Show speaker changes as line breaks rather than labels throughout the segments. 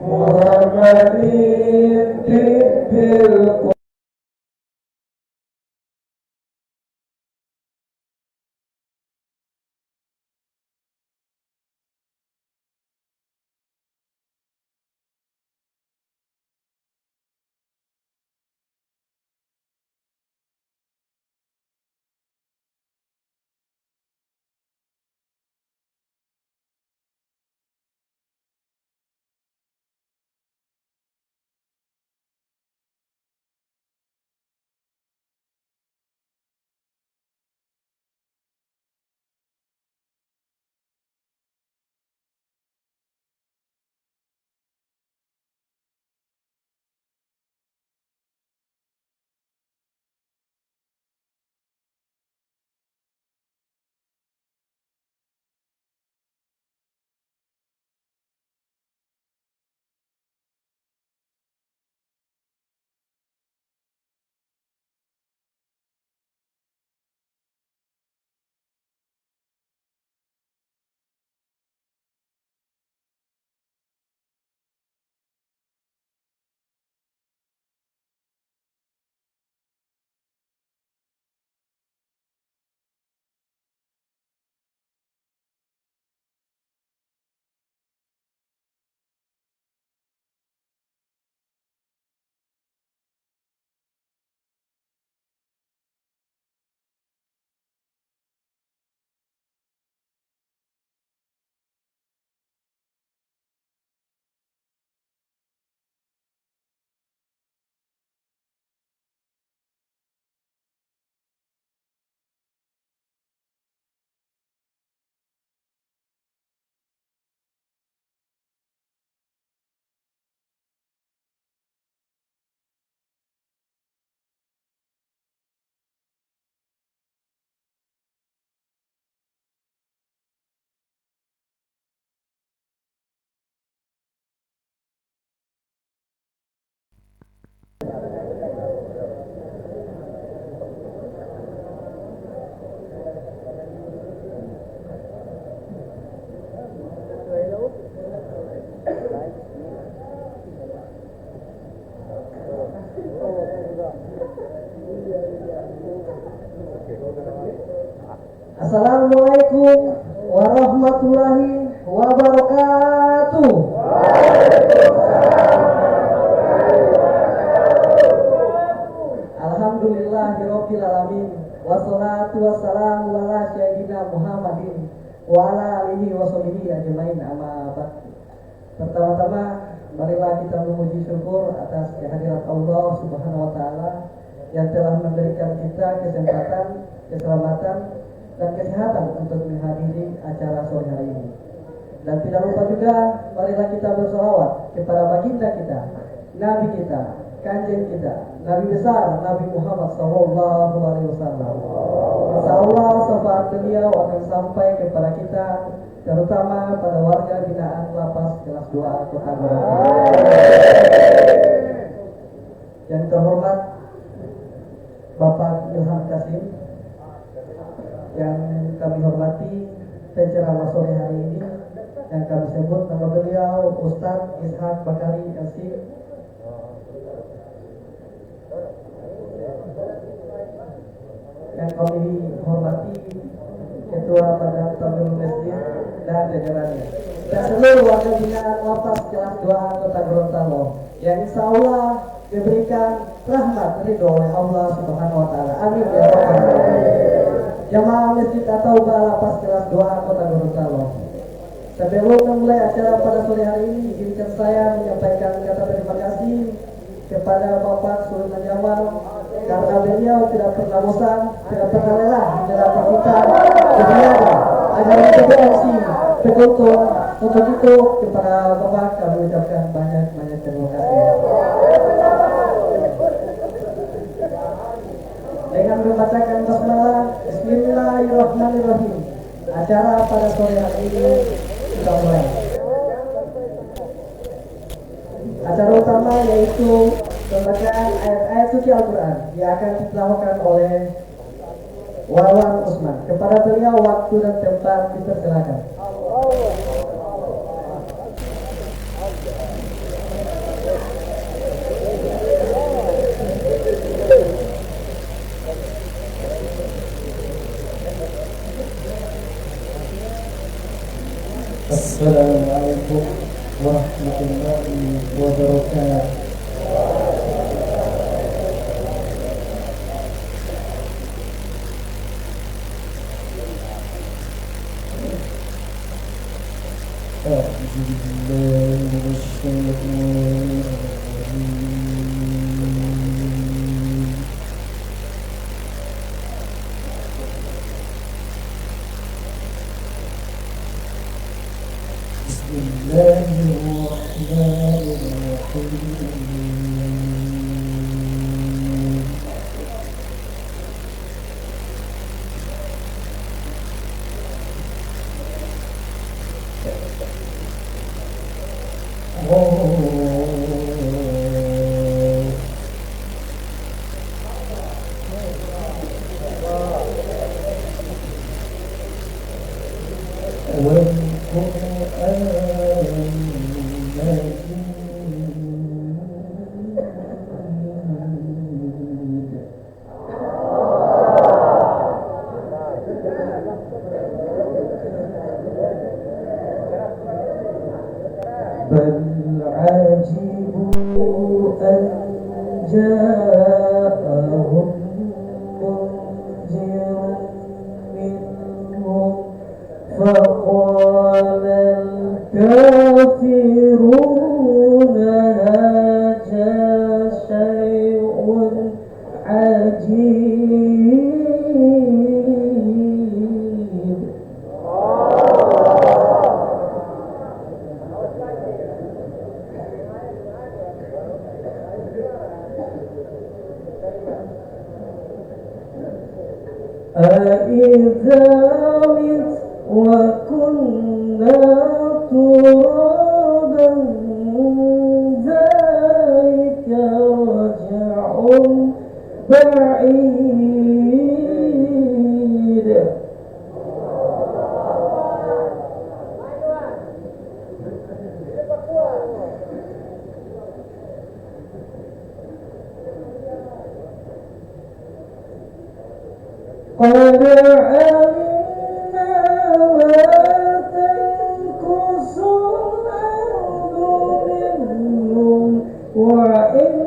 Muhammadin bil Assalamualaikum warahmatullahi wabarakatuh. Alhamdulillahirabbil alamin. Wassalatu wassalamu ala sayyidina Muhammadin wa ala alihi washabihi ajmain, amma ba'd. Pertama-tama marilah kita memuji syukur atas kehadirat Allah Subhanahu wa taala yang telah memberikan kita kesempatan, keselamatan dan kesehatan untuk menghadiri acara sore hari ini. Dan tidak lupa juga marilah kita bersolawat kepada baginda kita, Nabi kita, kanjeng kita, Nabi besar Nabi Muhammad SAW. Insyaallah syafaat beliau akan sampai kepada kita, terutama pada warga binaan Lapas Kelas 2 Kota Gorontalo. Yang terhormat Bapak Ilham Kasim, yang kami hormati penceramah sore hari ini, yang kami sebut nama beliau Ustadz Ishak Bakari LC. Yang kami hormati Ketua Badan Tabligh Masjid dan jajarannya, dan seluruh warga binaan Lapas Kelas 2 Kota Gorontalo yang insyaallah diberikan rahmat ridho oleh Allah Subhanahu wa taala. Amin ya rabbal alamin. Jamaah Masjid At-Taubah Lapas Kelas 2 Kota Gorontalo. Sebelum memulai acara pada sore hari ini, izinkan saya menyampaikan kata terima kasih kepada Bapak Sulaiman Jamal karena beliau tidak pernah bosan, tidak pernah lelah menjelaskan kita kegiatan agar intervensi beruntung. Untuk itu kepada Bapak kami ucapkan banyak terima kasih. Dengan membacakan basmalah, Bismillahirrahmanirrahim, acara pada sore hari ini kita mulai. Acara utama yaitu pembacaan ayat-ayat suci Al-Quran yang akan dilakukan oleh Wawan Usman. Kepada beliau waktu dan tempat dipersilakan. warahmatullahi wabarakatuh. بل عجبوا أن جاءهم منذر منهم فقال الكافرون هذا شيء عجيب. أإذا مت وكنا ترابا ذلك رجع بعيد. قد علمنا ما تنقص الأرض منهم وعندنا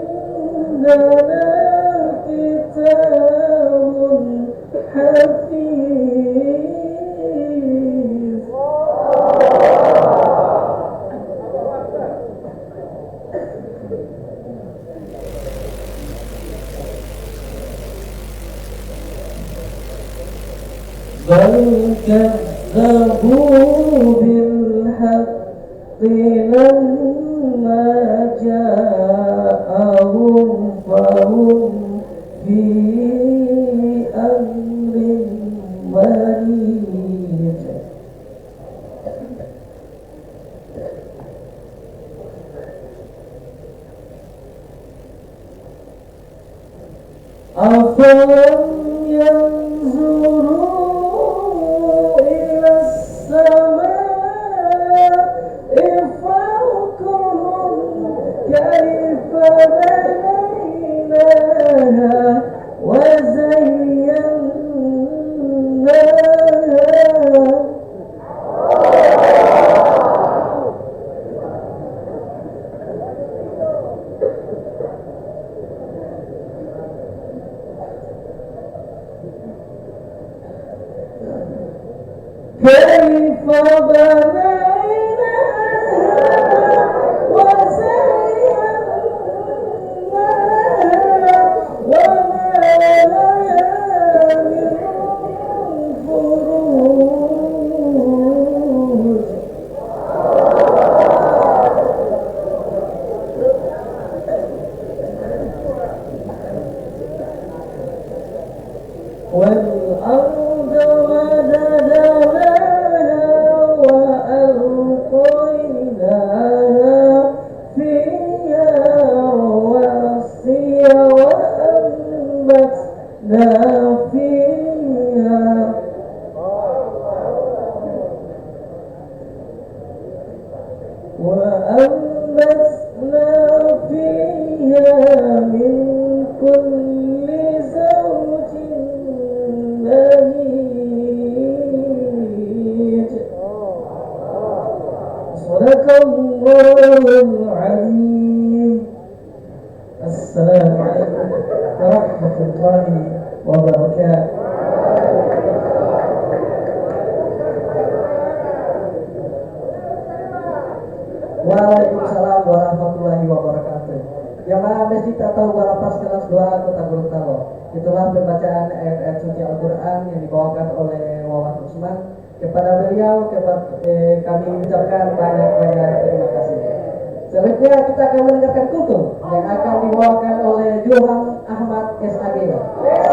كتاب حفيظ. بل كذبوا بالحق لما جاءهم فهم في أمر مريج. أفلم ينظروا إلى السماء فوقهم كيف بنيناها وزيناها. كيف بنيناها وزيناها وما لها من فروج. والأرض مددناها وألقيناها فيها رواسي وأنبتنا فيها من كل زوج بهيج. صدق الله الله العليم. السلام عليكم ورحمة الله وبركاته. Waalaikumsalam warahmatullahi wabarakatuh. Jamaah Masjid atau Walapas kelas 2 Kota Gorontalo. Itulah pembacaan ayat-ayat suci Al-Quran yang dibawakan oleh Wawan Usman. Kepada beliau kami ucapkan banyak-banyak terima kasih. Selanjutnya kita akan mendengarkan kultum yang akan dibawakan oleh Johan Ahmad SAG.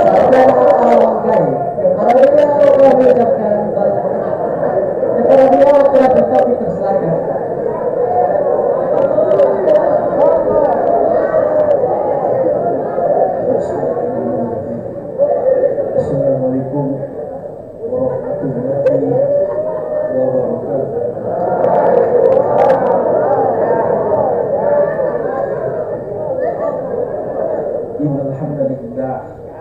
Sarjana Alam Gaib. Kepada beliau kami ucapkan banyak terima kasih. Kepada beliau telah bertopik tersilakan.
Assalamualaikum warahmatullahi wabarakatuh. Innal hamdalillah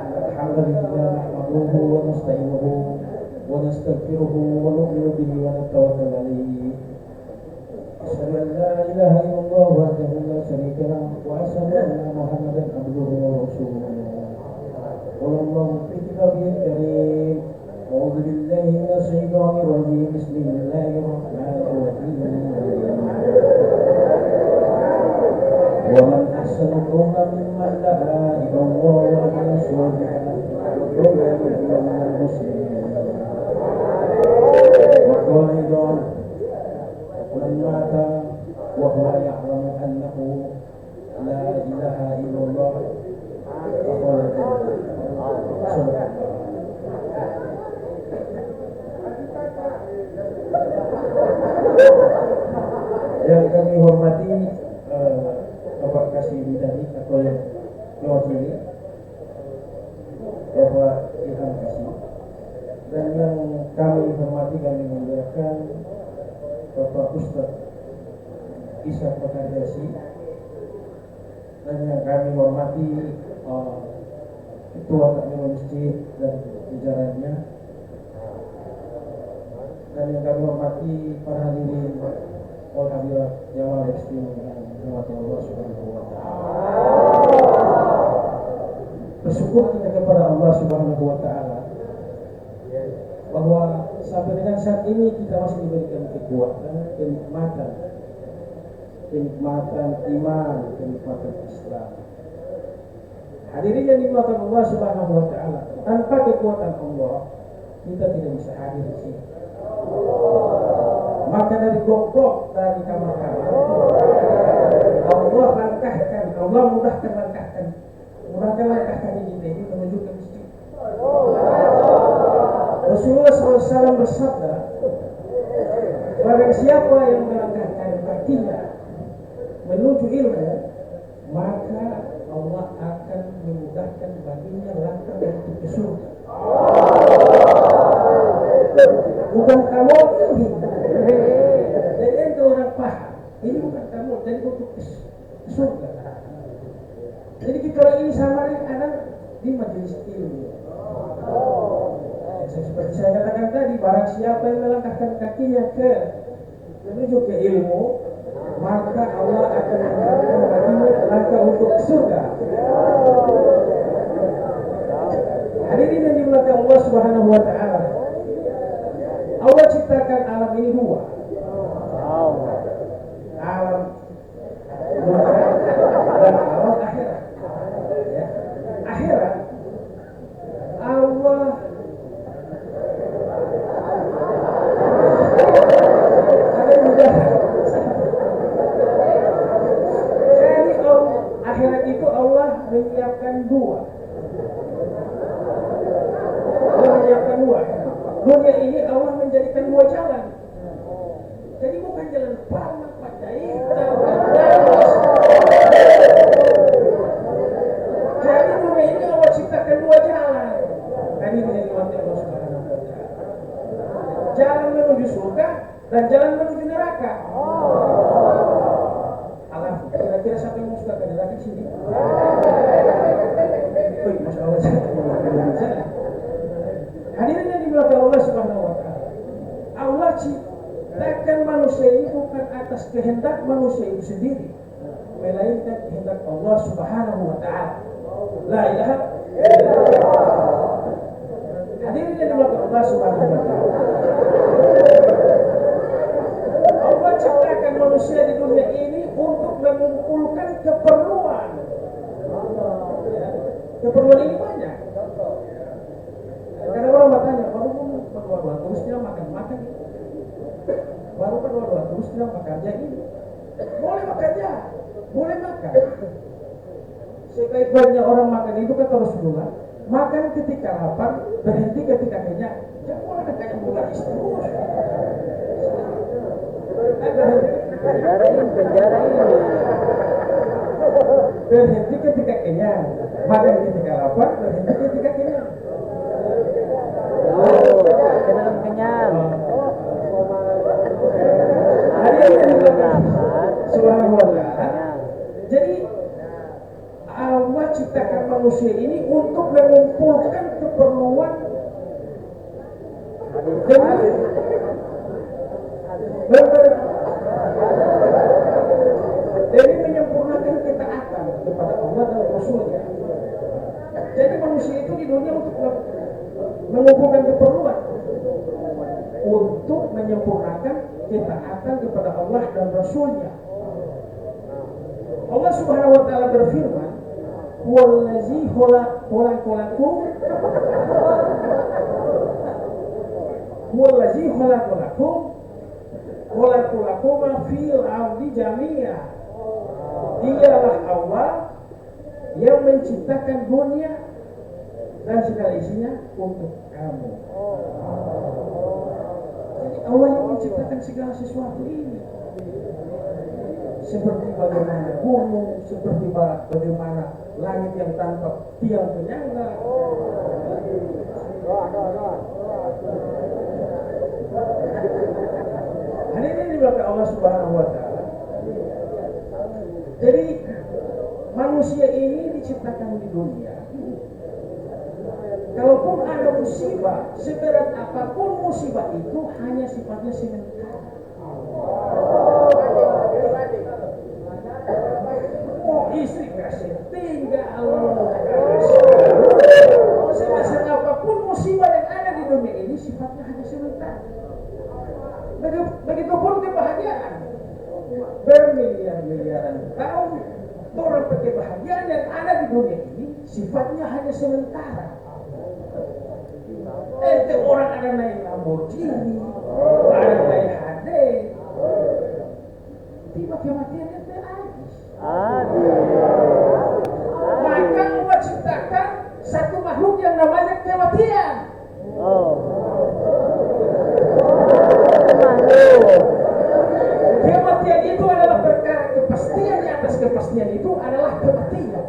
nahmaduhu wa nasta'inuhu wa nastaghfiruhu wa nu'minu bihi wa natawakkalu alayhi. Asyhadu an la ilaha illallah wahdahu la syarika lahu wa asyhadu anna Muhammadan abduhu wa rasuluh. قال الله في كتابه الكريم أعوذ بالله من الشيطان الرجيم بسم الله الرحمن الرحيم ومن أحسن قولا ممن دعا إلى الله وعمل صالحا وقال من المسلمين وقال أيضا من مات وهو يعلم أنه لا إله إلا الله فقال yang kami hormati Bapak Kasih Bidani atau yang mewakili Bapak Ilham Kasih, dan yang kami hormati kami muliakan Bapak Ustaz Ishak Bakariasi, dan yang kami hormati Ketua Takmir Masjid dan jajarannya, dan yang kami hormati para hadirin wal hadirat jamaah muslimin yang dirahmati Allah Subhanahu wa taala. Bersyukur kita kepada Allah Subhanahu wa taala bahwa sampai dengan saat ini kita masih diberikan kekuatan, kenikmatan iman, kenikmatan Islam. Hadirin yang dimuliakan Allah Subhanahu wa taala, tanpa kekuatan Allah kita tidak bisa hadir di sini. Maka dari blok-blok, dari kamar-kamar, Allah mudahkan langkah kaki kita ini menuju ke masjid. Rasulullah SAW bersabda, barang siapa yang melangkahkan kakinya menuju ilmu, maka Allah akan memudahkan baginya langkah menuju ke surga. Bukan kamu ini, jadi itu orang paham. Ini bukan kamu, jadi untuk ke surga. Jadi kita orang ini sama dengan di majelis ilmu. Seperti saya katakan tadi, barang siapa yang melangkahkan kakinya menuju ke ilmu, maka Allah akan memberikan baginya langkah untuk surga. Hadirin yang dimuliakan Allah Subhanahu wa taala, Allah ciptakan alam ini dua. Alam dunia dan alam akhirat. Ya. Akhirat Allah akhirat itu Allah menyiapkan dua. Dunia ini Allah menjadikan dua jalan. Jadi bukan jalan Pamak, Panjaitan, jadi dunia ini Allah ciptakan dua jalan. Kan ini dari Allah Subhanahu wa taala. Jalan menuju surga dan jalan menuju neraka. Kira-kira siapa yang suka ke neraka di sini? Masya Allah, hadirin yang dimuliakan Allah Subhanahu wa taala. Allah ciptakan manusia ini bukan atas kehendak manusia itu sendiri, melainkan kehendak Allah Subhanahu wa taala. La ilaha illallah. Hadirin yang dimuliakan Allah Subhanahu wa taala. Allah ciptakan manusia di dunia ini untuk mengumpulkan keperluan. Ya. Keperluan ini banyak. Kadang orang bertanya, baru berdua-dua terus dia makan-makan. Baru berdua-dua terus dia bekerja ini. Boleh bekerja, boleh makan. Sebaik-baiknya orang makan itu kata Rasulullah, makan ketika lapar, berhenti ketika kenyang. Jangan ada kayak bulan terus.
Penjarain.
Berhenti ketika kenyang, makan ketika lapar, berhenti ketika kenyang.
Kenyang.
Hari ini Subhanahu wa ta'ala. Jadi Allah ciptakan manusia ini untuk mengumpulkan keperluan demi menyempurnakan ketaatan kepada Allah dan Rasulnya. Jadi manusia itu di dunia untuk mengumpulkan keperluan untuk menyempurnakan ketaatan kepada Allah dan Rasulnya. Allah Subhanahu wa taala berfirman, "Wallazi khalaqakum wallazi khalaqakum fil ardi jami'a." Dialah Allah yang menciptakan dunia dan segala isinya untuk kamu. Jadi Allah yang menciptakan segala sesuatu ini. Seperti bagaimana gunung, seperti bagaimana langit yang tanpa tiang penyangga. Hadirin di belakang Allah Subhanahu wa taala. Jadi manusia ini diciptakan di dunia. Kalaupun ada musibah, seberat apapun musibah itu hanya sifatnya sementara. Mau istri kasih tinggal, sebesar apapun musibah yang ada di dunia ini sifatnya hanya sementara. Begitupun kebahagiaan, bermiliar-miliaran tahun orang kebahagiaan yang ada di dunia ini sifatnya hanya sementara. Orang ada naik Lamborghini, ada naik HD, tiba kematian itu habis. Maka Allah ciptakan satu makhluk yang namanya kematian. Kematian itu adalah perkara kepastian, di atas kepastian itu adalah kematian.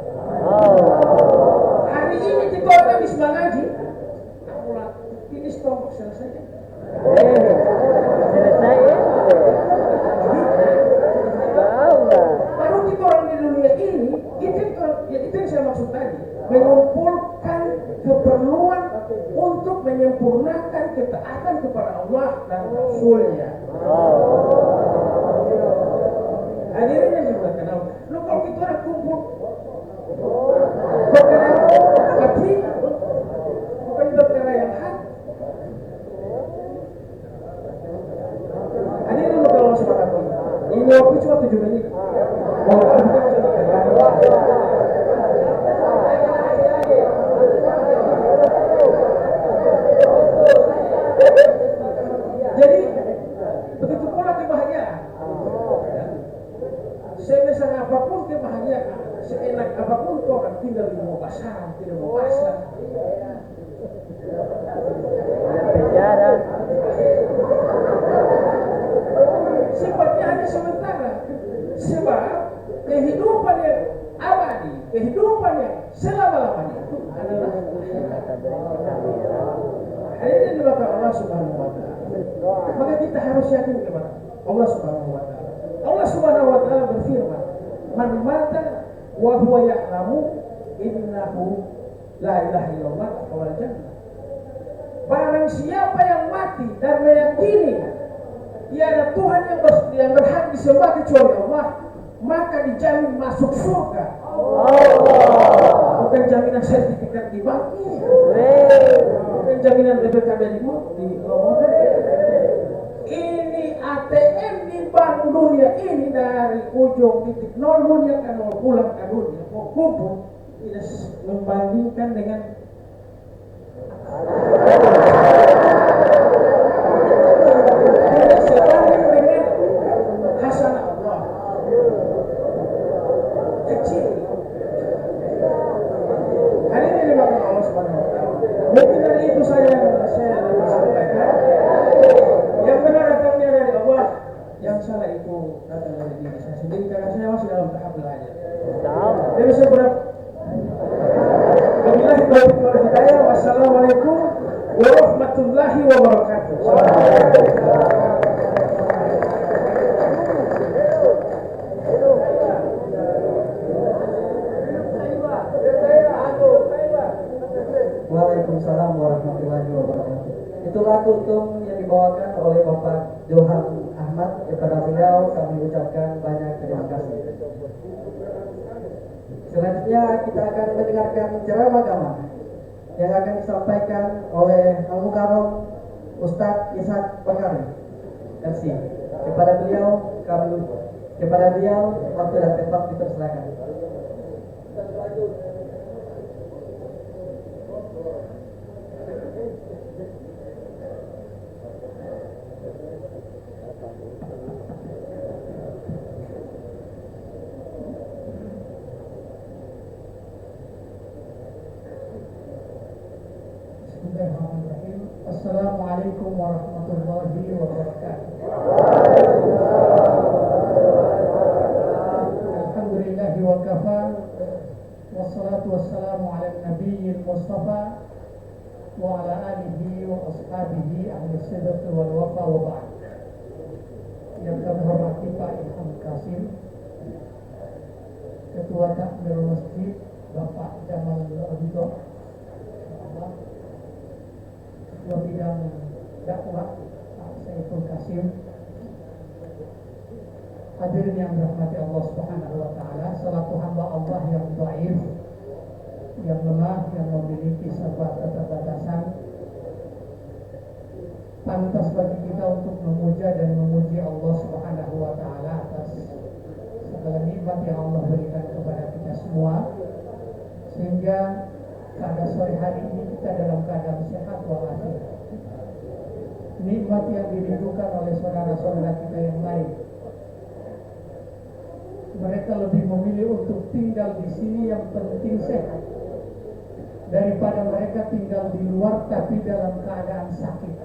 Hari ini kita orang habis mengaji, ini stop selesai. Baru kita orang di dunia ini, itu yang saya maksud tadi, mengumpulkan keperluan untuk menyempurnakan ketaatan kepada Allah dan Rasulnya. Hadirin yang dimuliakan Allah. Lo kalau kita orang kumpul perkara hati, bukan perkara yang hati. Hadirin yang dimuliakan Allah Subhanahu wa taala. Ini waktu cuma 7 menit. Jadi begitu pula kebahagiaan. Sebesar apapun kebahagiaan, seenak apapun orang tinggal di rumah pasar, tidak mau pasar.
Penjara.
Sifatnya hanya sementara. Sebab kehidupan yang abadi, kehidupan yang selama-lamanya itu adalah hadirin di belakang Allah Subhanahu wa taala. Maka kita harus yakin kepada Allah Subhanahu wa taala. Allah Subhanahu wa taala berfirman, "Man mata wa huwa ya'lamu innahu la ilaha illallah wal jannah." Barang siapa yang mati dan meyakini tiada Tuhan yang berhak disembah kecuali Allah, maka dijamin masuk surga. Bukan jaminan sertifikat di bank, bukan jaminan BPKB di ini ATM di bank dunia ini dari ujung titik nol dunia ke nol pulang ke dunia mau kumpul tidak membandingkan dengan sebanding dengan hasanah Allah kecil. Hari ini dimakan Allah Subhanahu wa taala. Mungkin dari itu saya lebih sampaikan. Yang benar datangnya dari Allah, yang salah itu datang dari diri saya sendiri karena saya masih dalam tahap belajar. Jadi saya berharap wabillahi taufiq wal hidayah. Wassalamualaikum warahmatullahi wabarakatuh.
Waalaikumsalam warahmatullahi wabarakatuh. Itulah kultum yang dibawakan oleh Bapak Johan Ahmad. Kepada beliau kami ucapkan banyak terima kasih. Selanjutnya kita akan mendengarkan ceramah agama yang akan disampaikan oleh Al-Mukarram Ustadz Ishak Bakari MC. Kepada beliau waktu dan tempat dipersilakan.
Bismillahirrahmanirrahim. Assalamualaikum warahmatullahi wabarakatuh. Alhamdulillahi wa kafa. Wassalatu wassalamu ala nabiyil mustafa wa ala alihi wa ashabihi ahli sidq wal wafa wa ba'd. Yang kami hormati Pak Ilham Kasim, Ketua Takmirul Masjid, Bapak Jamal Abidho, Ketua Bidang Dakwah Pak Saiful Kasim, hadirin yang dirahmati Allah Subhanahu wa taala, selaku hamba Allah yang dhaif, yang lemah, yang memiliki serba keterbatasan, pantas bagi kita untuk memuja dan memuji Allah Subhanahu wa taala atas segala nikmat yang Allah berikan kepada kita semua, sehingga pada sore hari ini kita dalam keadaan sehat walafiat. Nikmat yang dirindukan oleh saudara-saudara kita yang lain. Mereka lebih memilih untuk tinggal di sini yang penting sehat daripada mereka tinggal di luar tapi dalam keadaan sakit.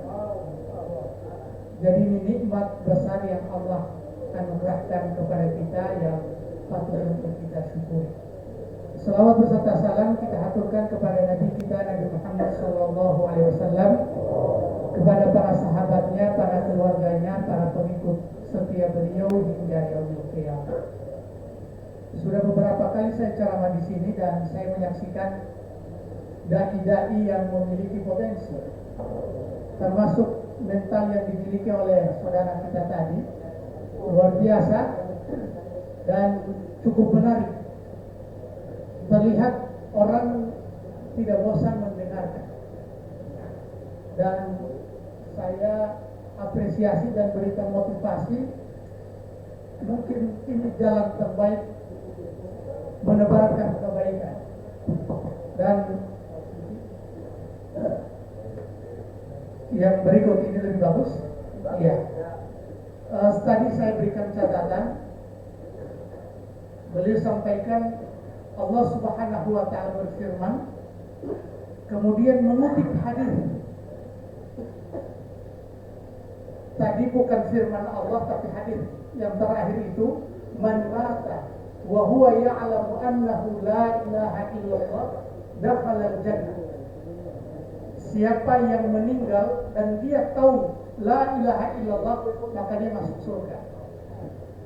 Jadi ini nikmat besar yang Allah anugerahkan kepada kita yang patut untuk kita syukuri. Salawat beserta salam kita haturkan kepada Nabi kita Nabi Muhammad SAW, kepada para sahabatnya, para keluarganya, para pengikut setia beliau hingga yaumil qiyamah. Sudah beberapa kali saya ceramah di sini dan saya menyaksikan dai-dai yang memiliki potensi, termasuk mental yang dimiliki oleh saudara kita tadi, luar biasa dan cukup menarik. Terlihat orang tidak bosan mendengarkan, dan saya apresiasi dan berikan motivasi. Mungkin ini jalan terbaik menebarkan kebaikan. Dan yang berikut ini lebih bagus. Iya. Tadi saya berikan catatan. Beliau sampaikan Allah Subhanahu wa taala berfirman, kemudian mengutip hadis. Tadi bukan firman Allah tapi hadis yang terakhir itu, man mata wa huwa ya'lamu annahu la ilaha illallah dakhala al-jannah. Siapa yang meninggal dan dia tahu la ilaha illallah, maka dia masuk surga.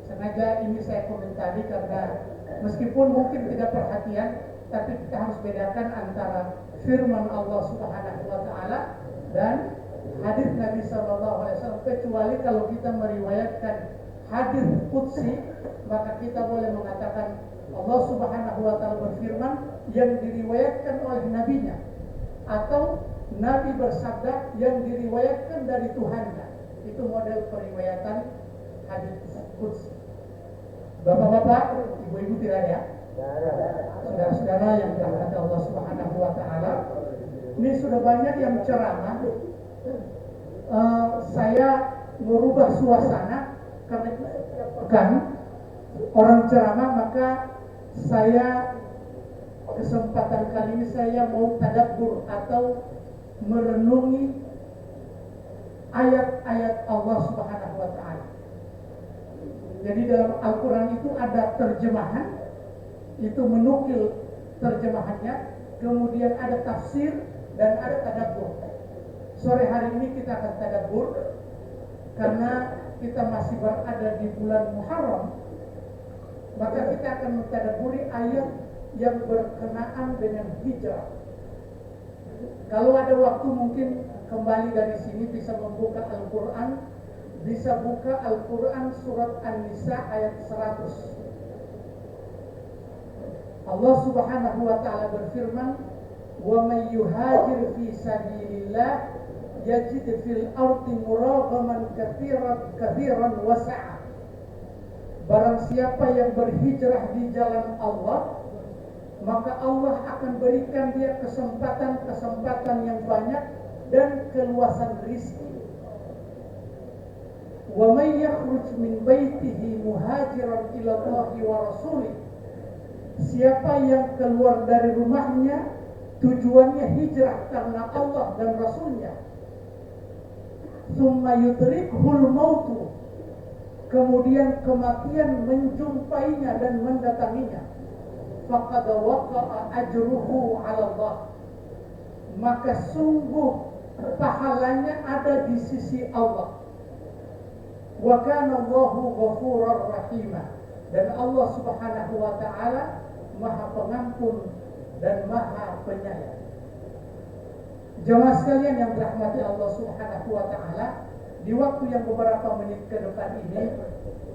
Sengaja ini saya komentari karena meskipun mungkin tidak perhatian, tapi kita harus bedakan antara firman Allah Subhanahu wa taala dan hadis Nabi Shallallahu Alaihi Wasallam, kecuali kalau kita meriwayatkan hadis qudsi, maka kita boleh mengatakan Allah Subhanahu Wa Taala berfirman yang diriwayatkan oleh nabinya, atau Nabi bersabda yang diriwayatkan dari Tuhannya. Itu model periwayatan hadis qudsi. Bapak-bapak, ibu-ibu tidak ya? Saudara-saudara yang dirahmati Allah Subhanahu Wa Taala, ini sudah banyak yang ceramah. Saya merubah suasana karena kan orang ceramah, maka saya kesempatan kali ini saya mau tadabbur atau merenungi ayat-ayat Allah Subhanahu Wa Taala. Jadi dalam Al-Quran itu ada terjemahan, itu menukil terjemahannya, kemudian ada tafsir dan ada tadabbur. Sore hari ini kita akan tadabbur karena kita masih berada di bulan Muharram, maka kita akan mentadabburi ayat yang berkenaan dengan hijrah. Kalau ada waktu mungkin kembali dari sini bisa membuka Al-Quran, bisa buka Al-Quran surat An-Nisa ayat 100. Allah Subhanahu Wa Taala berfirman, "Wa may yuhajir fi sabilillah yajid fil ardi muragaman katsiran wasa'a." Barang siapa yang berhijrah di jalan Allah, maka Allah akan berikan dia kesempatan yang banyak dan keluasan rezeki. Wa may yakhruj min baitihi muhajiran ila Allahi wa rasulih. Siapa yang keluar dari rumahnya tujuannya hijrah karena Allah dan Rasulnya, thumma yudrikhul mautu, kemudian kematian menjumpainya dan mendatanginya, faqad waqa'a ajruhu 'ala Allah, maka sungguh pahalanya ada di sisi Allah. Wa kana Allahu ghafurar rahima, dan Allah Subhanahu Wa Taala Maha Pengampun dan Maha Penyayang. Jemaah sekalian yang dirahmati Allah Subhanahu Wa Taala, di waktu yang beberapa menit ke depan ini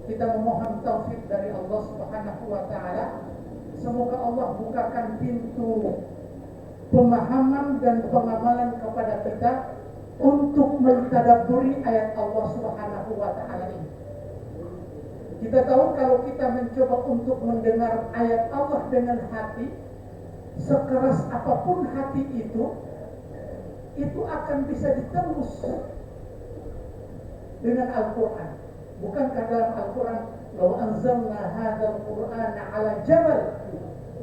kita memohon taufik dari Allah Subhanahu Wa Taala. Semoga Allah bukakan pintu pemahaman dan pengamalan kepada kita untuk mentadabburi ayat Allah Subhanahu Wa Taala ini. Kita tahu kalau kita mencoba untuk mendengar ayat Allah dengan hati, sekeras apapun hati itu akan bisa ditembus dengan Al-Quran. Bukankah dalam Al-Quran, "Law anzalna hadzal Qur'ana 'ala jabal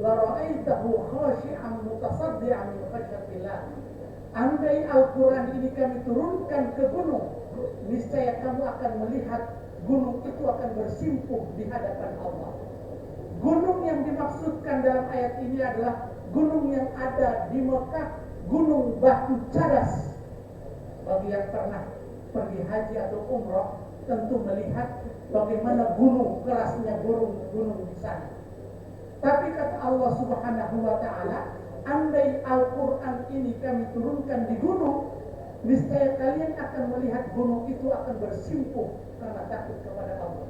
la ra'aitahu khashi'an mutasaddi'an min khasyatillah." Andai Al-Quran ini kami turunkan ke gunung, niscaya kamu akan melihat gunung itu akan bersimpuh di hadapan Allah. Gunung yang dimaksudkan dalam ayat ini adalah gunung yang ada di Mekah, Gunung Batu Cadas. Bagi yang pernah pergi haji atau umrah tentu melihat bagaimana gunung, kerasnya gunung di sana. Tapi kata Allah Subhanahu Wa Taala, andai Al-Quran ini kami turunkan di gunung, niscaya kalian akan melihat gunung itu akan bersimpuh karena takut kepada Allah.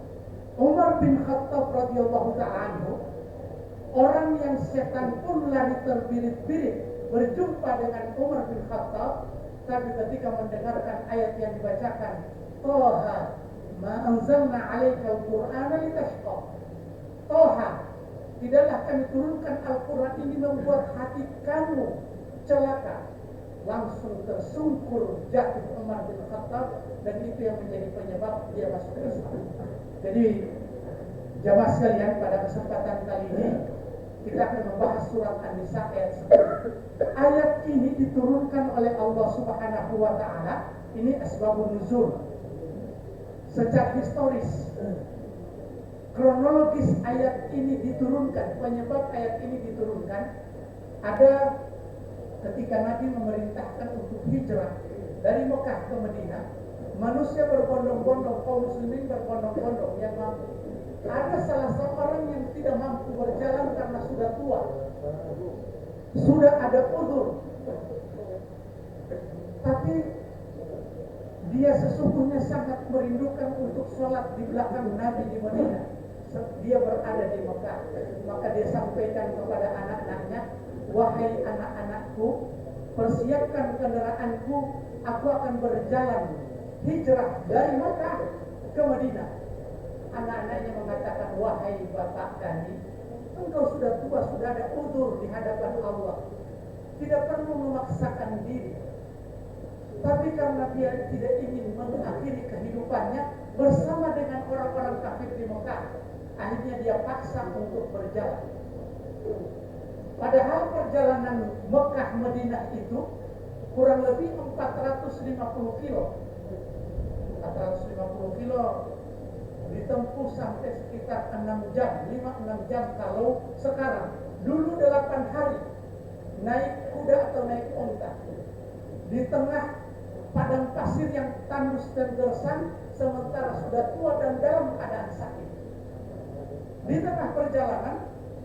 Umar bin Khattab radhiyallahu ta'ala anhu, orang yang setan pun lari terbirit-birit berjumpa dengan Umar bin Khattab, tapi ketika mendengarkan ayat yang dibacakan, Toha ma anzalna 'alaikal Qur'ana litashqa. Toha, tidaklah kami turunkan Al-Quran ini membuat hati kamu celaka. Langsung tersungkur jatuh Umar bin Khattab, dan itu yang menjadi penyebab dia masuk Islam. Jadi jamaah sekalian, pada kesempatan kali ini kita akan membahas surat An-Nisa ayat 10. Ayat ini diturunkan oleh Allah Subhanahu Wa Taala. Ini asbabun nuzul. Secara historis, kronologis ayat ini diturunkan, penyebab ayat ini diturunkan ada ketika Nabi memerintahkan untuk hijrah dari Mekah ke Madinah. Manusia berbondong-bondong, kaum muslimin berbondong-bondong yang mampu. Ada salah seorang yang tidak mampu berjalan karena sudah tua, sudah ada udzur. Tapi dia sesungguhnya sangat merindukan untuk sholat di belakang Nabi di Madinah. Dia berada di Mekah. Maka dia sampaikan kepada anak-anaknya, wahai anak-anakku, persiapkan kendaraanku, aku akan berjalan hijrah dari Mekah ke Madinah. Anak-anaknya mengatakan, wahai bapak kami, engkau sudah tua, sudah ada udzur di hadapan Allah, tidak perlu memaksakan diri. Tapi karena dia tidak ingin mengakhiri kehidupannya bersama dengan orang-orang kafir di Mekah, akhirnya dia paksa untuk berjalan. Padahal perjalanan Mekah Madinah itu kurang lebih 450 kilo. 450 kilo ditempuh sampai sekitar 6 jam, 5-6 jam kalau sekarang. Dulu 8 hari naik kuda atau naik onta di tengah padang pasir yang tandus dan gersang, sementara sudah tua dan dalam keadaan sakit. Di tengah perjalanan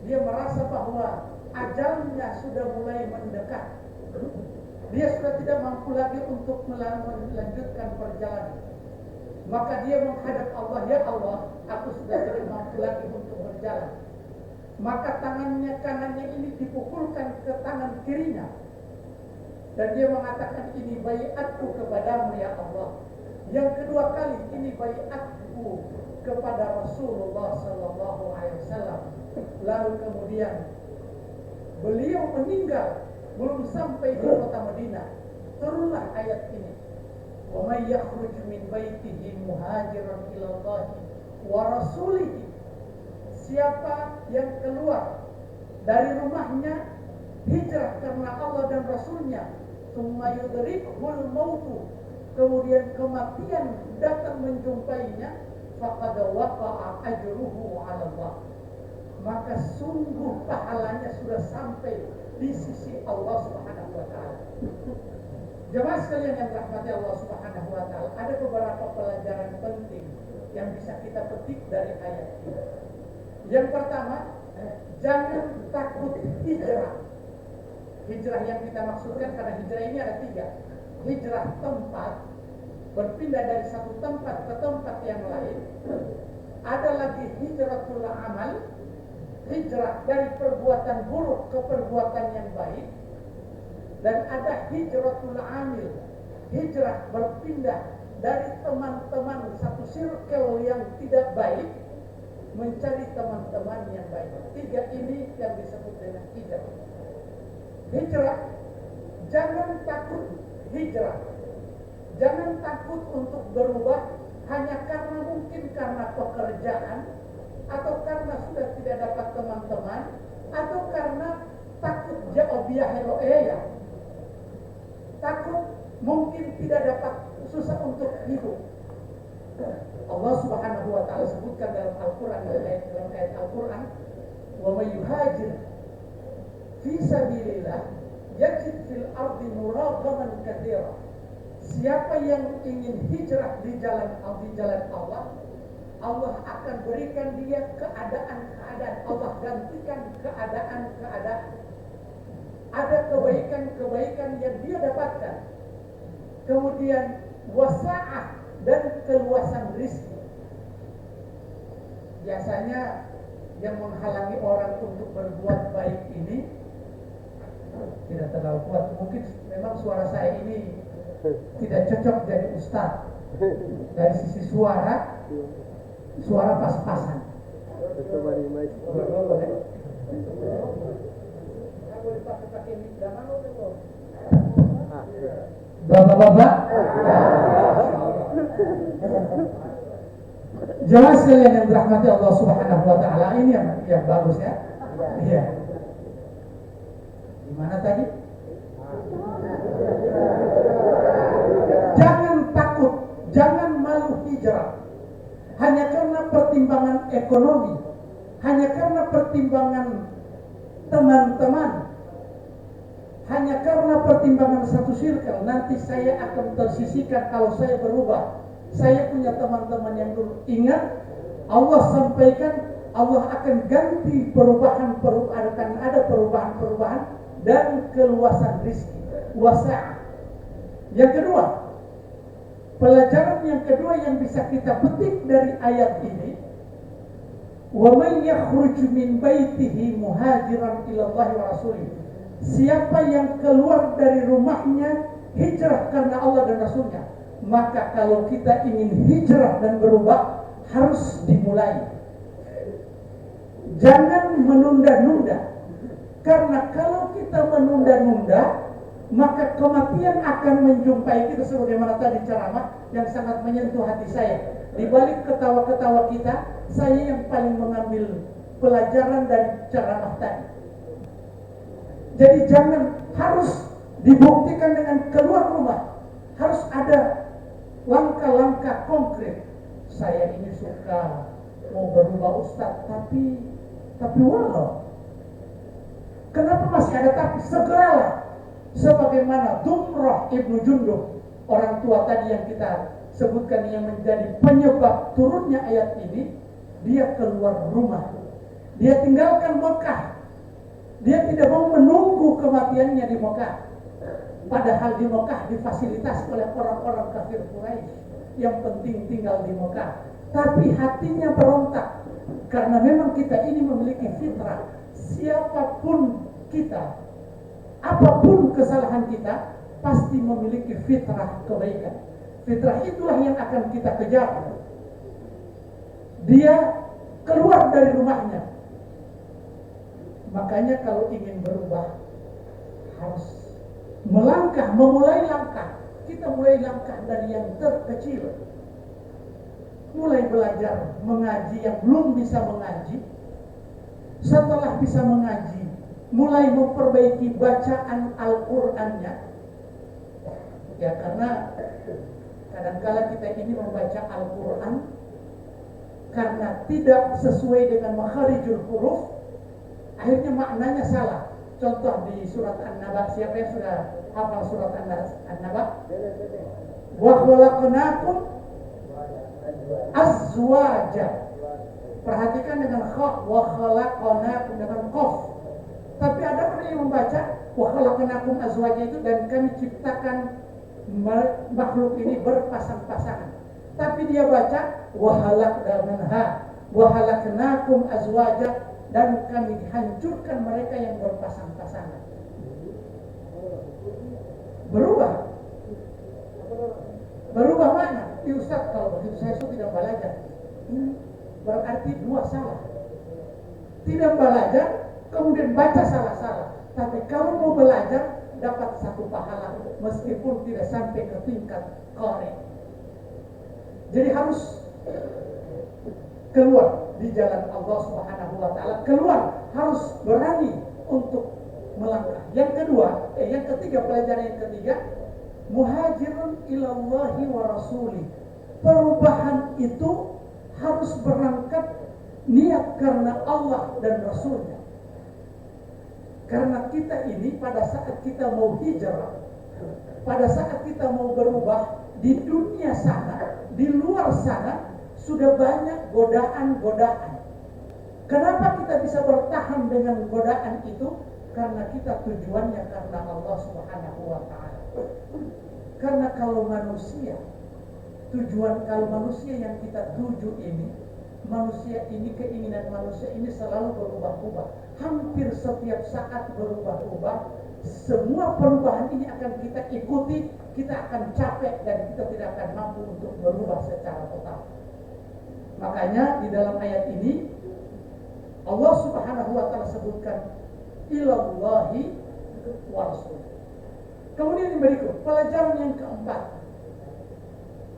dia merasa bahwa ajalnya sudah mulai mendekat. Dia sudah tidak mampu lagi untuk melanjutkan perjalanan. Maka dia menghadap Allah, ya Allah, aku sudah tidak mampu lagi untuk berjalan. Maka tangannya kanannya ini dipukulkan ke tangan kirinya. Dan dia mengatakan, ini baiatku kepadamu ya Allah. Yang kedua kali, ini baiatku kepada Rasulullah sallallahu alaihi wasallam. Lalu kemudian beliau meninggal belum sampai di kota Madinah. Turunlah ayat ini. Wa may yakhruj min baitihi muhajiran ila Allah wa rasulihi. Siapa yang keluar dari rumahnya hijrah karena Allah dan Rasulnya, tsumma yudrikhul mautu, kemudian kematian datang menjumpainya, faqad waqa'a ajruhu 'ala Allah, maka sungguh pahalanya sudah sampai di sisi Allah Subhanahu wa taala. Jemaah sekalian yang dirahmati Allah Subhanahu wa taala, ada beberapa pelajaran penting yang bisa kita petik dari ayat ini. Yang pertama, jangan takut hijrah. Hijrah yang kita maksudkan, karena hijrah ini ada 3. Hijrah tempat, berpindah dari satu tempat ke tempat yang lain. Ada lagi hijratul amal, hijrah dari perbuatan buruk ke perbuatan yang baik. Dan ada hijratul amil, hijrah berpindah dari teman-teman satu circle yang tidak baik mencari teman-teman yang baik. 3 ini yang disebut dengan hijrah. Hijrah, jangan takut hijrah. Jangan takut untuk berubah hanya karena mungkin karena pekerjaan, atau karena sudah tidak dapat teman-teman, atau karena takut ya, takut mungkin tidak dapat, susah untuk hidup. Allah Subhanahu wa taala sebutkan dalam Al-Qur'an, dalam ayat Al-Qur'an, wa may yuhajir fi sabilillah yajid fil ardi muragaman katsira. Siapa yang ingin hijrah di jalan Allah, Allah akan berikan dia keadaan-keadaan, Allah gantikan keadaan-keadaan. Ada kebaikan-kebaikan yang dia dapatkan. Kemudian wasa'ah, dan keluasan rezeki. Biasanya yang menghalangi orang untuk berbuat baik ini tidak terlalu kuat. Mungkin memang suara saya ini tidak cocok jadi ustaz. Dari sisi suara pas-pasan. Bapak-bapak, jemaah sekalian yang dirahmati Allah Subhanahu wa taala, ini yang bagus ya. Iya. Gimana tadi? Jangan takut, jangan malu hijrah. Hanya karena pertimbangan ekonomi, hanya karena pertimbangan teman-teman, hanya karena pertimbangan satu circle, nanti saya akan tersisihkan kalau saya berubah. Saya punya teman-teman yang dulu. Ingat, Allah sampaikan, Allah akan ganti perubahan-perubahan, akan ada perubahan-perubahan dan keluasan rezeki. Wasa'ah. Yang kedua, Pelajaran yang kedua yang bisa kita petik dari ayat ini, wa man yakhruj min baitihi muhajiran ila Allah wa rasulih. Siapa yang keluar dari rumahnya hijrah karena Allah dan Rasulnya, maka kalau kita ingin hijrah dan berubah harus dimulai. Jangan menunda-nunda, karena kalau kita menunda-nunda maka kematian akan menjumpai kita, sebagaimana tadi ceramah yang sangat menyentuh hati saya. Di balik ketawa-ketawa kita, saya yang paling mengambil pelajaran dari ceramah tadi. Jadi jangan harus dibuktikan dengan keluar rumah, harus ada langkah-langkah konkret. Saya ini suka mau berubah Ustaz, tapi walau kenapa masih ada tapi? Segeralah. Sebagaimana Dumrah Ibnu Jundub, orang tua tadi yang kita sebutkan yang menjadi penyebab turunnya ayat ini, dia keluar rumah. Dia tinggalkan Mekah. Dia tidak mau menunggu kematiannya di Mekah. Padahal di Mekah difasilitasi oleh orang-orang kafir Quraisy. Yang penting tinggal di Mekah. Tapi hatinya berontak. Karena memang kita ini memiliki fitrah. Siapapun kita, apapun kesalahan kita, pasti memiliki fitrah kebaikan. Fitrah itulah yang akan kita kejar. Dia keluar dari rumahnya. Makanya kalau ingin berubah, harus melangkah, memulai langkah. Kita mulai langkah dari yang terkecil. Mulai belajar mengaji yang belum bisa mengaji. Setelah bisa mengaji, mulai memperbaiki bacaan Al-Qur'annya. Ya, karena kadang-kala kita ini membaca Al-Qur'an karena tidak sesuai dengan makharijul huruf, akhirnya maknanya salah. Contoh di surat An-Naba, siapa yang sudah hafal surat An-Naba? Wa khalaqnakum azwaja. Perhatikan dengan kha, wa khalaqnakum dengan qaf. Tapi ada orang yang membaca wa khalaqnakum azwaja itu dan kami ciptakan makhluk ini berpasang-pasangan. Tapi dia baca wa khalaqnakum azwaja dan kami hancurkan mereka yang berpasang-pasangan. Berubah mana? Ustaz, kalau begitu saya tidak belajar. Berarti dua salah. Tidak belajar, kemudian baca salah-salah. Tapi kalau mau belajar, dapat satu pahala meskipun tidak sampai ke tingkat qari. Jadi harus keluar di jalan Allah Subhanahu wa taala, keluar, harus berani untuk melangkah. Yang ketiga, pelajaran yang ketiga, muhajirun ilallahi wa rasuli. Perubahan itu harus berangkat niat karena Allah dan Rasulnya. Karena kita ini pada saat kita mau hijrah, pada saat kita mau berubah di dunia sana, di luar sana sudah banyak godaan-godaan. Kenapa kita bisa bertahan dengan godaan itu? Karena kita tujuannya karena Allah Subhanahu wa taala. Karena kalau manusia yang kita tuju ini, manusia ini, keinginan manusia ini selalu berubah-ubah. Hampir setiap saat berubah-ubah. Semua perubahan ini akan kita ikuti, kita akan capek dan kita tidak akan mampu untuk berubah secara total. Makanya di dalam ayat ini Allah Subhanahu wa taala sebutkan ilallahi wa rasul. Kemudian yang berikut, pelajaran yang keempat.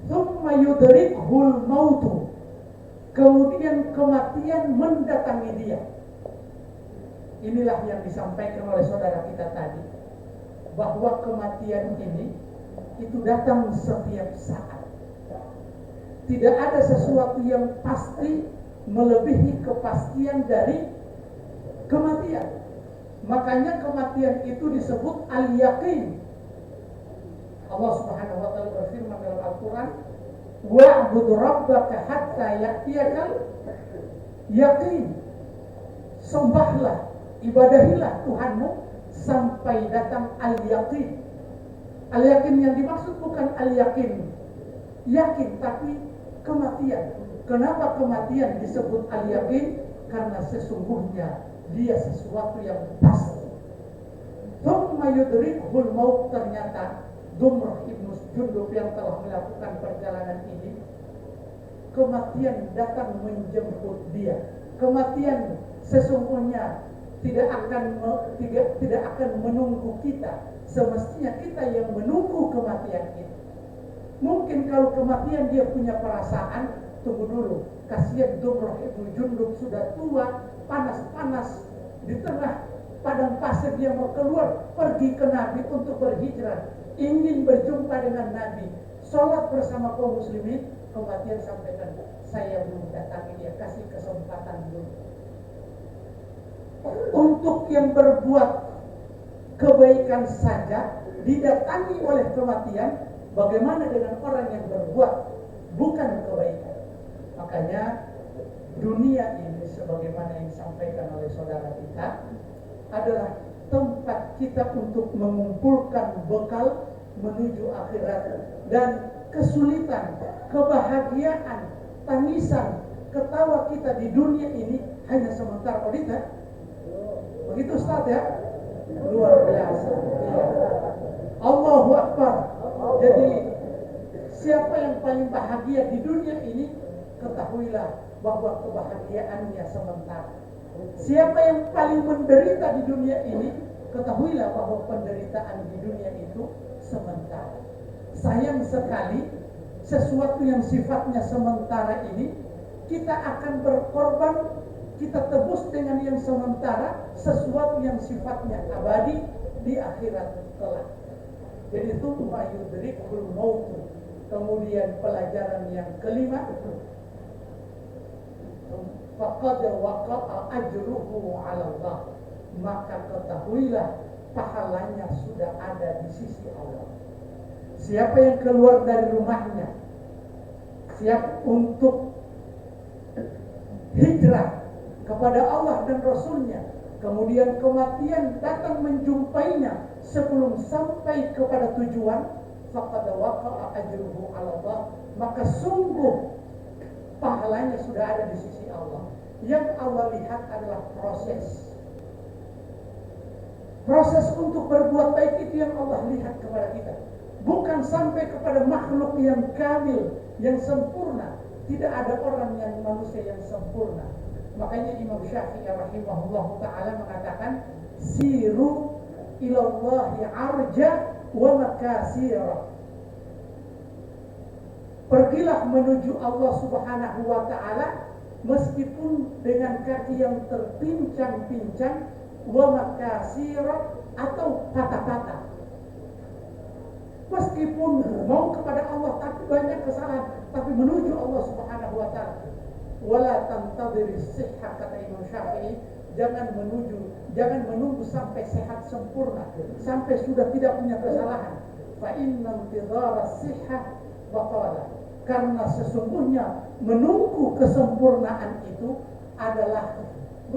Tsumma yudrikhul mautu. Kemudian kematian mendatangi dia. Inilah yang disampaikan oleh saudara kita tadi, bahwa kematian ini itu datang setiap saat. Tidak ada sesuatu yang pasti melebihi kepastian dari kematian. Makanya kematian itu disebut al-yaqin. Allah Subhanahu wa taala berfirman dalam Al-Qur'an, wa'bud rabbaka hatta ya'tiyakal yaqin. Sembahlah, ibadahilah Tuhanmu sampai datang al-yaqin. Al-yaqin yang dimaksud bukan al-yaqin yakin, tapi kematian. Kenapa kematian disebut al-yakin? Karena sesungguhnya dia sesuatu yang pasti. Thumma yudrikhul maut, ternyata Dumrah ibnu Jundub yang telah melakukan perjalanan ini, kematian datang menjemput dia. Kematian sesungguhnya tidak akan menunggu kita. Semestinya kita yang menunggu kematian itu. Mungkin kalau kematian dia punya perasaan, tunggu dulu, kasihan Dumrah ibnu Jundub sudah tua, panas-panas di tengah padang pasir, dia mau keluar pergi ke Nabi untuk berhijrah, ingin berjumpa dengan Nabi, sholat bersama kaum muslimin. Kematian sampaikan, saya belum datangi dia, kasih kesempatan dulu. Untuk yang berbuat kebaikan saja didatangi oleh kematian, bagaimana dengan orang yang berbuat bukan kebaikan? Makanya dunia ini, sebagaimana yang disampaikan oleh saudara kita, adalah tempat kita untuk mengumpulkan bekal menuju akhirat. Dan kesulitan, kebahagiaan, tangisan, ketawa kita di dunia ini hanya sementara. Audita, begitu Ustaz ya? Luar biasa. Ya. Allahu Akbar. Jadi siapa yang paling bahagia di dunia ini, ketahuilah bahwa kebahagiaannya sementara. Siapa yang paling menderita di dunia ini, ketahuilah bahwa penderitaan di dunia itu sementara. Sayang sekali, sesuatu yang sifatnya sementara ini, kita akan berkorban, kita tebus dengan yang sementara, sesuatu yang sifatnya abadi di akhirat kelak. Jadi itu yudrikul maut. Kemudian pelajaran yang kelima, faqad waqa'a ajruhu 'ala Allah, maka ketahuilah pahalanya sudah ada di sisi Allah. Siapa yang keluar dari rumahnya, siap untuk hijrah kepada Allah dan Rasulnya, kemudian kematian datang menjumpainya sebelum sampai kepada tujuan, faqad waqa'a ajruhu 'ala Allah, maka sungguh pahalanya sudah ada di sisi Allah. Yang Allah lihat adalah proses untuk berbuat baik, itu yang Allah lihat kepada kita, bukan sampai kepada makhluk yang kamil, yang sempurna. Tidak ada orang yang manusia yang sempurna. Makanya Imam Syafi'i rahimahullah ta'ala mengatakan, siru ilallahi arja wa makasira. Pergilah menuju Allah subhanahu wa ta'ala meskipun dengan kaki yang terpincang-pincang, wa makasira, atau patah-patah. Meskipun mau kepada Allah tapi banyak kesalahan, tapi menuju Allah subhanahu wa ta'ala. Wala tantadhiri sihha, kata Imam Syafi'i, jangan menunggu sampai sehat sempurna, sampai sudah tidak punya kesalahan. Fa inna intidhara sihha baqala, karena sesungguhnya menunggu kesempurnaan itu adalah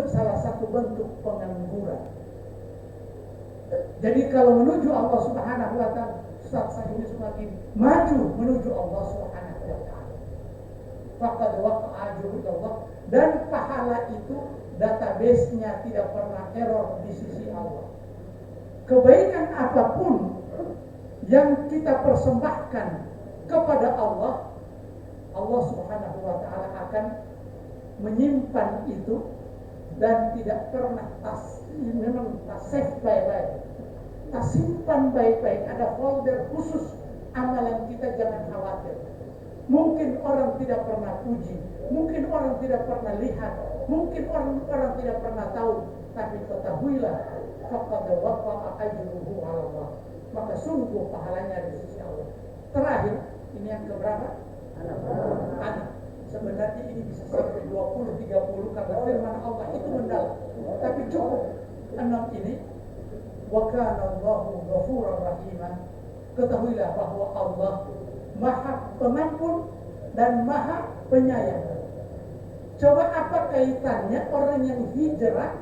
salah satu bentuk pengangguran. Jadi kalau menuju Allah subhanahu wa ta'ala, saat saya ini semakin maju menuju Allah subhanahu wa ta'ala, faqad waqa'a ajruhu Allah, dan pahala itu database-nya tidak pernah error di sisi Allah. Kebaikan apapun yang kita persembahkan kepada Allah, Allah subhanahu wa ta'ala akan menyimpan itu dan tidak pernah memang save baik-baik, simpan baik-baik. Ada folder khusus amalan kita, jangan khawatir. Mungkin orang tidak pernah puji, mungkin orang tidak pernah lihat, mungkin orang tidak pernah tahu, tapi ketahuilah faqad waqa'a ajruhu 'ala Allah, maka sungguh pahalanya di sisi Allah. Terakhir, ini yang keberapa? Anak. Sebenarnya ini bisa sampai 20-30 karena firman Allah itu mendalam, tapi cukup 6 ini. Wa kana Allahu ghafuran rahima. Ketahuilah bahwa Allah Maha Pengampun dan Maha Penyayang. Coba apa kaitannya orang yang hijrah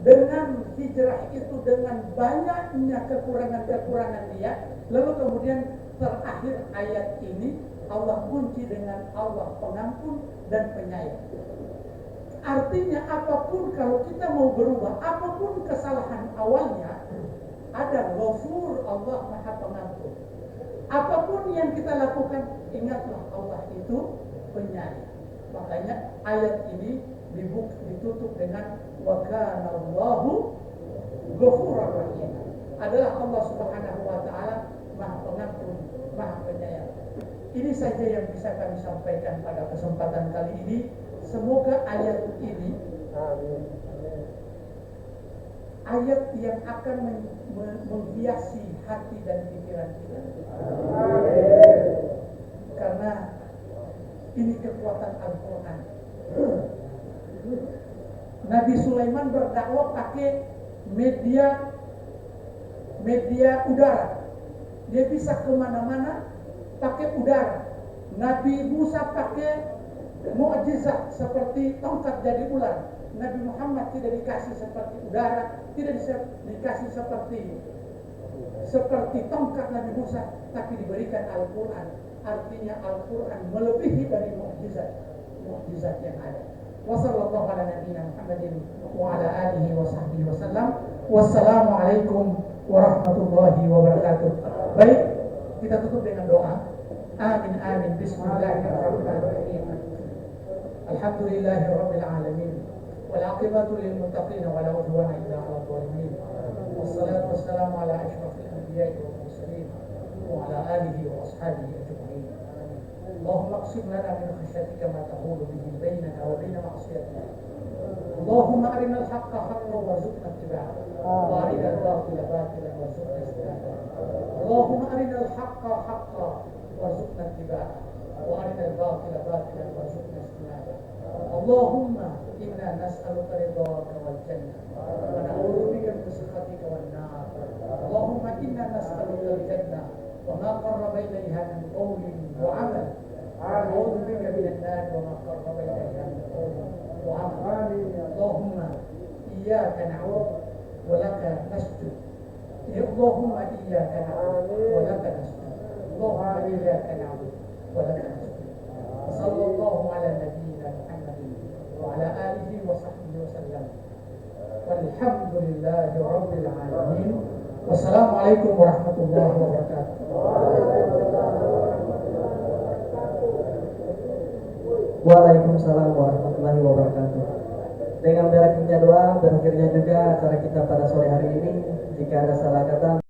dengan hijrah itu, dengan banyaknya kekurangan-kekurangan dia, lalu kemudian terakhir ayat ini Allah kunci dengan Allah pengampun dan penyayang. Artinya apapun kalau kita mau berubah, apapun kesalahan awalnya, ada Ghafur, Allah Maha Pengampun. Apapun yang kita lakukan, ingatlah Allah itu penyayang. Makanya ayat ini ditutup dengan wa kana Allahu Ghafurur Rahim. Adalah Allah Subhanahu wa taala Maha Pengampun, Maha Penyayang. Ini saja yang bisa kami sampaikan pada kesempatan kali ini. Semoga ayat ini ayat yang akan menghiasi hati dan pikiran kita. Karena ini kekuatan Al-Quran. Nabi Sulaiman berdakwah pakai media udara. Dia bisa kemana-mana pakai udara. Nabi Musa pakai mukjizat seperti tongkat jadi ular. Nabi Muhammad tidak dikasih seperti udara, tidak dikasih seperti tongkat Nabi Musa, tapi diberikan Al-Quran. Artinya Al-Quran melebihi dari mukjizat yang ada. Wassallallahu ala nabiyyina Muhammadin wa ala alihi wa sahbihi wasallam. Wassalamualaikum warahmatullahi wabarakatuh. Baik, kita tutup dengan doa. Amin amin. Bismillahirrahmanirrahim. Alhamdulillahi rabbil alamin. Wal aqibatu lil muttaqin wa la udwana illa 'alal zalimin. Wassalatu wassalamu ala asyrafil anbiya'i wal mursalin wa ala alihi wa ashabihi ajma'in. Allahumma aqsim lana min khashyatika ma tahulu bihi bainana wa bain ma'siyatika. Allahumma arina al-haqqa haqqan warzuqna ittiba'ahu wa arina al-batila batilan warzuqna ijtinabah. Allahumma arina al-haqqa haqqan warzuqna ittiba'ahu wa arina al-batila batilan warzuqna ijtinabah. Allahumma inna nas'aluka ridhaka wal jannah wa na'udzu bika min sakhatika wan nar. Allahumma inna nas'aluka al-jannah wa ma qarraba ilayha min qawlin wa 'amal. نعوذ بك من النار وما قرب إليها من قول وعمل. اللهم إياك نعبد ولك نسجد. اللهم إياك نعبد ولك نسجد. اللهم إياك نعبد ولك نسجد. وصلى الله على نبينا محمد وعلى آله وصحبه وسلم. والحمد لله رب العالمين. والسلام عليكم ورحمة الله وبركاته.
Waalaikumsalam warahmatullahi wabarakatuh. Dengan berakhirnya doa, berakhirnya juga acara kita pada sore hari ini. Jika ada salah kata